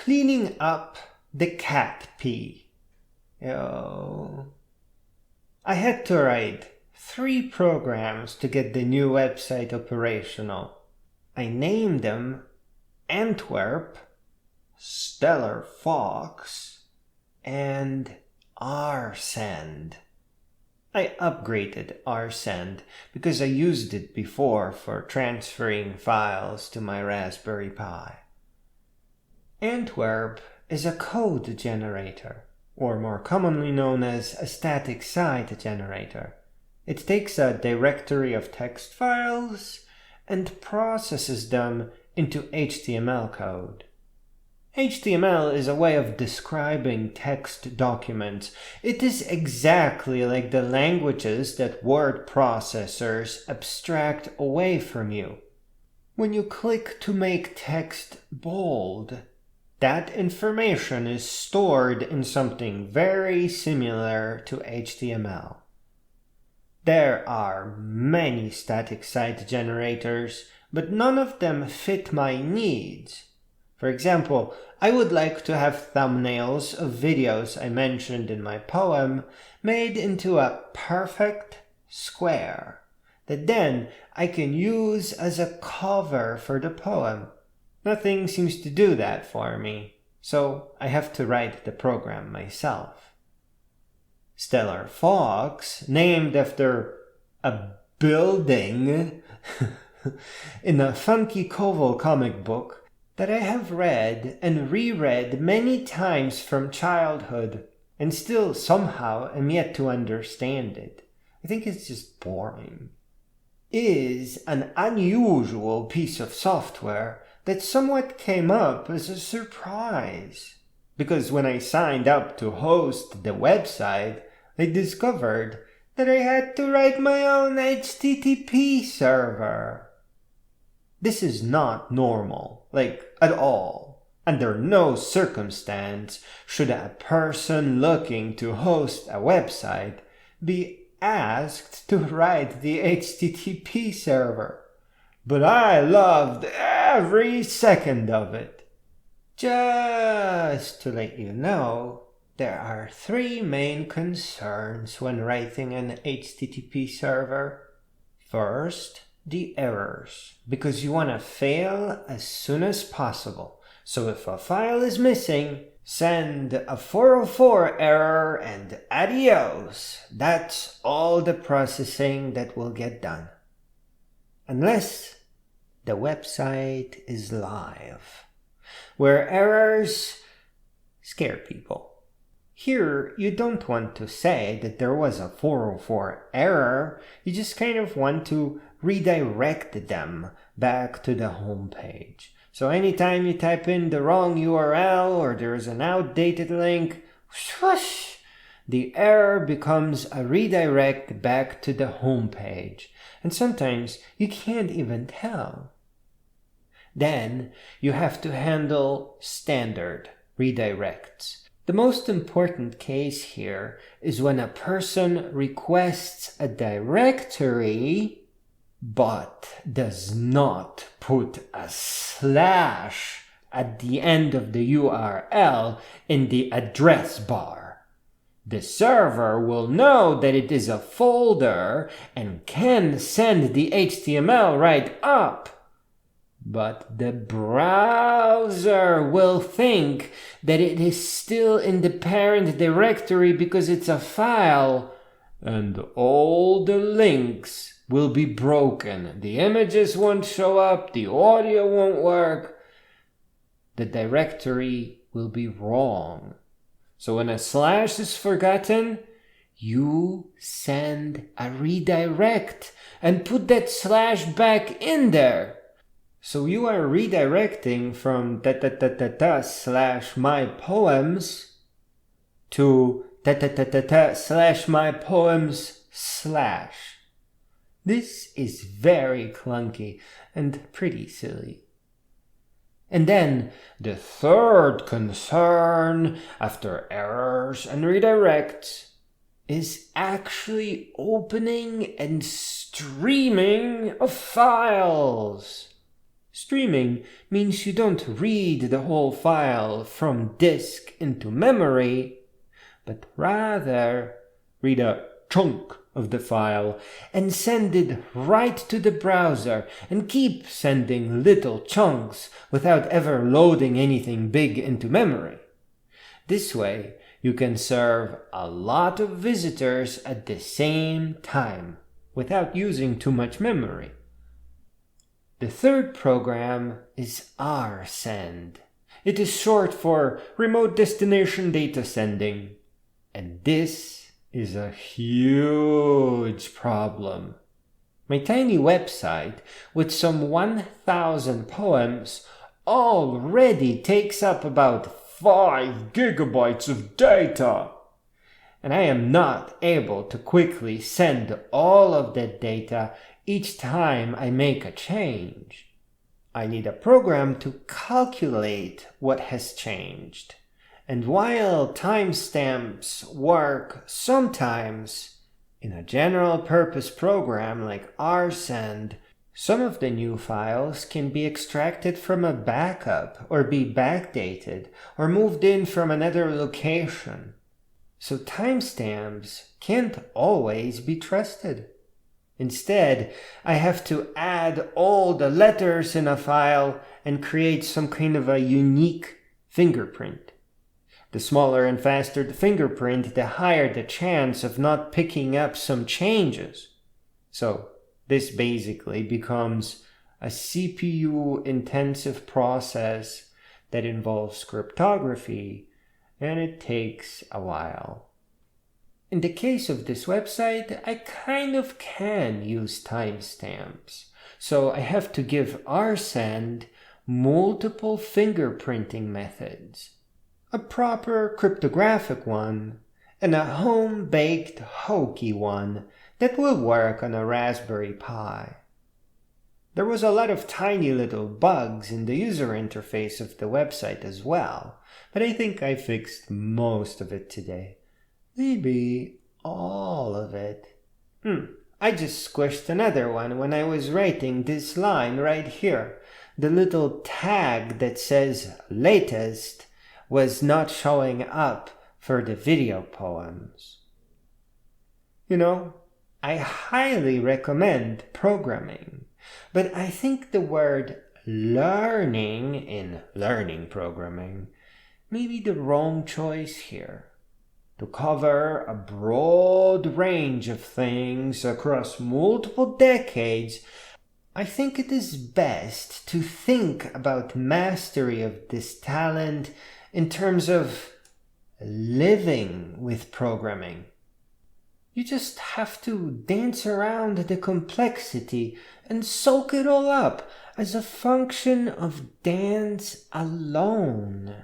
Cleaning up the cat pea. I had to write 3 programs to get the new website operational. I named them Antwerp, Stellar Fox, and rsend. I upgraded rsend because I used it before for transferring files to my Raspberry Pi. Antwerp is a code generator, or more commonly known as a static site generator. It takes a directory of text files and processes them into HTML code. HTML is a way of describing text documents. It is exactly like the languages that word processors abstract away from you. When you click to make text bold, that information is stored in something very similar to HTML. There are many static site generators, but none of them fit my needs. For example, I would like to have thumbnails of videos I mentioned in my poem made into a perfect square that then I can use as a cover for the poem. Nothing seems to do that for me, so I have to write the program myself. Stellar Fox, named after a building in a Funky Koval comic book that I have read and reread many times from childhood and still somehow am yet to understand it. I think it's just boring. Is an unusual piece of software that somewhat came up as a surprise. Because when I signed up to host the website, I discovered that I had to write my own HTTP server. This is not normal, at all. Under no circumstance should a person looking to host a website be asked to write the HTTP server. But I loved every second of it. Just to let you know, there are 3 main concerns when writing an HTTP server. First, the errors, because you want to fail as soon as possible. So if a file is missing, send a 404 error and adios. That's all the processing that will get done. Unless the website is live, where errors scare people. Here, you don't want to say that there was a 404 error, you just kind of want to redirect them back to the home page. So anytime you type in the wrong URL or there's an outdated link, swoosh, the error becomes a redirect back to the home page. And sometimes you can't even tell. Then you have to handle standard redirects. The most important case here is when a person requests a directory but does not put a slash at the end of the URL in the address bar. The server will know that it is a folder and can send the HTML right up. But the browser will think that it is still in the parent directory because it's a file, and all the links will be broken. The images won't show up, the audio won't work, the directory will be wrong. So when a slash is forgotten, you send a redirect and put that slash back in there. So you are redirecting from slash my poems to slash my poems slash. This is very clunky and pretty silly. And then the third concern after errors and redirects is actually opening and streaming of files. Streaming means you don't read the whole file from disk into memory, but rather read a chunk of the file and send it right to the browser and keep sending little chunks without ever loading anything big into memory. This way, you can serve a lot of visitors at the same time without using too much memory. The third program is rsend. It is short for Remote Destination Data Sending, and this is a huge problem. My tiny website with some 1,000 poems already takes up about 5 gigabytes of data. And I am not able to quickly send all of that data each time I make a change. I need a program to calculate what has changed. And while timestamps work sometimes, in a general purpose program like rsend, some of the new files can be extracted from a backup or be backdated or moved in from another location. So timestamps can't always be trusted. Instead, I have to add all the letters in a file and create some kind of a unique fingerprint. The smaller and faster the fingerprint, the higher the chance of not picking up some changes. So this basically becomes a CPU-intensive process that involves cryptography, and it takes a while. In the case of this website, I kind of can use timestamps, so I have to give rsend multiple fingerprinting methods, a proper cryptographic one, and a home-baked hokey one that will work on a Raspberry Pi. There was a lot of tiny little bugs in the user interface of the website as well, but I think I fixed most of it today. Maybe all of it. I just squished another one when I was writing this line right here. The little tag that says latest was not showing up for the video poems. You know, I highly recommend programming, but I think the word learning in learning programming may be the wrong choice here. To cover a broad range of things across multiple decades, I think it is best to think about mastery of this talent in terms of living with programming. You just have to dance around the complexity and soak it all up as a function of dance alone.